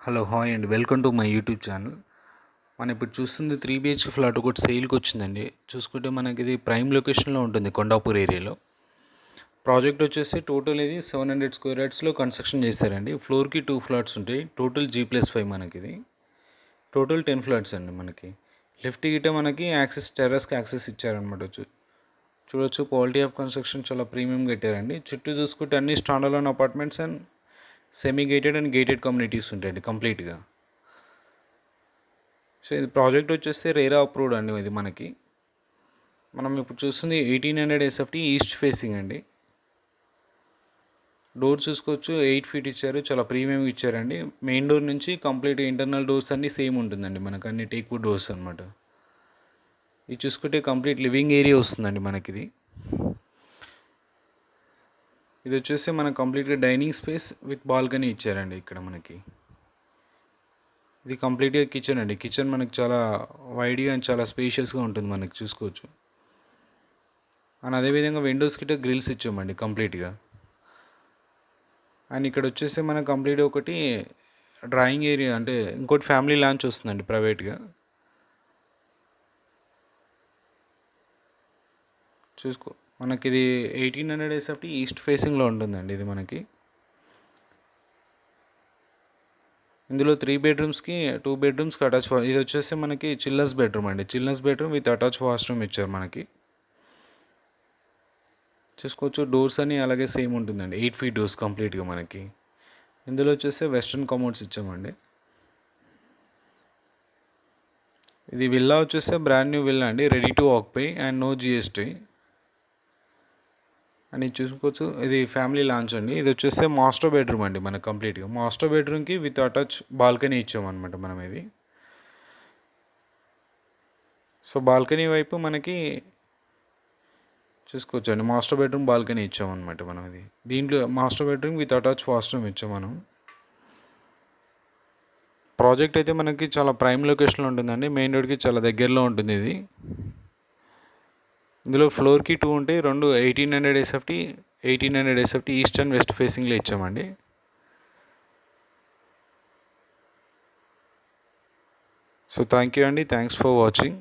Hello hi అండి, welcome to my YouTube channel. మనం ఇప్పుడు చూస్తుంది 3 BHK ఫ్లాట్ ఒకటి సేల్కి వచ్చిందండి. చూసుకుంటే మనకి ఇది ప్రైమ్ లొకేషన్లో ఉంటుంది, కొండాపూర్ ఏరియాలో. ప్రాజెక్ట్ వచ్చేసి టోటల్ ఇది 700 స్క్వేర్ యార్డ్స్లో కన్స్ట్రక్షన్ చేశారండి. ఫ్లోర్కి 2 ఫ్లాట్స్ ఉంటాయి. టోటల్ G+5 మనకి ఇది టోటల్ 10 ఫ్లాట్స్ అండి. మనకి లెఫ్ట్ గిట్ట మనకి యాక్సెస్ టెర్రస్కి యాక్సెస్ ఇచ్చారనమాట. చూడొచ్చు, క్వాలిటీ ఆఫ్ కన్స్ట్రక్షన్ చాలా ప్రీమియం కట్టారండి. చుట్టూ చూసుకుంటే అన్ని స్టాండర్లోన్ apartments and semi gated and gated communities ఉంటాయండి కంప్లీట్గా. సో ఇది ప్రాజెక్ట్ వచ్చేస్తే రేరా అప్రూవ్డ్ అండి. ఇది మనం ఇప్పుడు చూస్తుంది 1800 SFT ఈస్ట్ ఫేసింగ్ అండి. డోర్ చూసుకోవచ్చు, 8 ఫీట్ ఇచ్చారు, చాలా ప్రీమియం ఇచ్చారండి. మెయిన్ డోర్ నుంచి కంప్లీట్ ఇంటర్నల్ డోర్స్ అన్నీ సేమ్ ఉంటుందండి. మనకు అన్ని టేక్వుడ్ డోర్స్ అనమాట. ఇది చూసుకుంటే కంప్లీట్ లివింగ్ ఏరియా వస్తుందండి మనకి. ఇది వచ్చేసి మనకు కంప్లీట్గా డైనింగ్ స్పేస్ విత్ బాల్కనీ ఇచ్చారండి. ఇక్కడ మనకి ఇది కంప్లీట్గా కిచెన్ అండి. కిచెన్ మనకి చాలా వైడ్గా అండ్ చాలా స్పేషియస్గా ఉంటుంది, మనకి చూసుకోవచ్చు. అండ్ అదేవిధంగా విండోస్ కిட்ட గ్రిల్స్ ఇచ్చామండి కంప్లీట్గా. అండ్ ఇక్కడ వచ్చేసి మనకు కంప్లీట్గా ఒకటి డ్రాయింగ్ ఏరియా, అంటే ఇంకోటి ఫ్యామిలీ లాంచ్ వస్తుందండి ప్రైవేట్గా. చూసుకో, మనకి ఇది 1800 SFT ఈస్ట్ ఫేసింగ్లో ఉంటుందండి. ఇది మనకి ఇందులో 3 బెడ్రూమ్స్కి 2 బెడ్రూమ్స్కి అటాచ్. ఇది వచ్చేసి మనకి చిల్డ్రన్స్ బెడ్రూమ్ అండి. Children's bedroom with attach washroom ఇచ్చారు మనకి. చూసుకోవచ్చు, డోర్స్ అన్నీ అలాగే సేమ్ ఉంటుందండి. 8 ఫీట్ డోర్స్ కంప్లీట్గా మనకి. ఇందులో వచ్చేసి వెస్ట్రన్ కమోడ్స్ ఇచ్చామండి. ఇది విల్లా వచ్చేసి బ్రాండ్ న్యూ విల్లా అండి, ready to occupy and no GST అని చూసుకోవచ్చు. ఇది ఫ్యామిలీ లాంచ్ అండి. ఇది వచ్చేసి మాస్టర్ బెడ్రూమ్ అండి మనకు కంప్లీట్గా. మాస్టర్ బెడ్రూమ్కి విత్ అటాచ్ బాల్కనీ ఇచ్చామన్నమాట మనం ఇది. సో బాల్కనీ వైపు మనకి చూసుకోవచ్చు అండి, మాస్టర్ బెడ్రూమ్ బాల్కనీ ఇచ్చామన్నమాట మనం ఇది. దీంట్లో master bedroom with attach washroom ఇచ్చాం మనం. ప్రాజెక్ట్ అయితే మనకి చాలా ప్రైమ్ లొకేషన్లో ఉంటుందండి. మెయిన్ రోడ్కి చాలా దగ్గరలో ఉంటుంది ఇది. ఇందులో ఫ్లోర్కి 2 ఉంటాయి. రెండు 1800 SFT ఈస్ట్ అండ్ వెస్ట్ ఫేసింగ్లో ఇచ్చామండి. సో థ్యాంక్ యూ అండి, థ్యాంక్స్ ఫర్ వాచింగ్.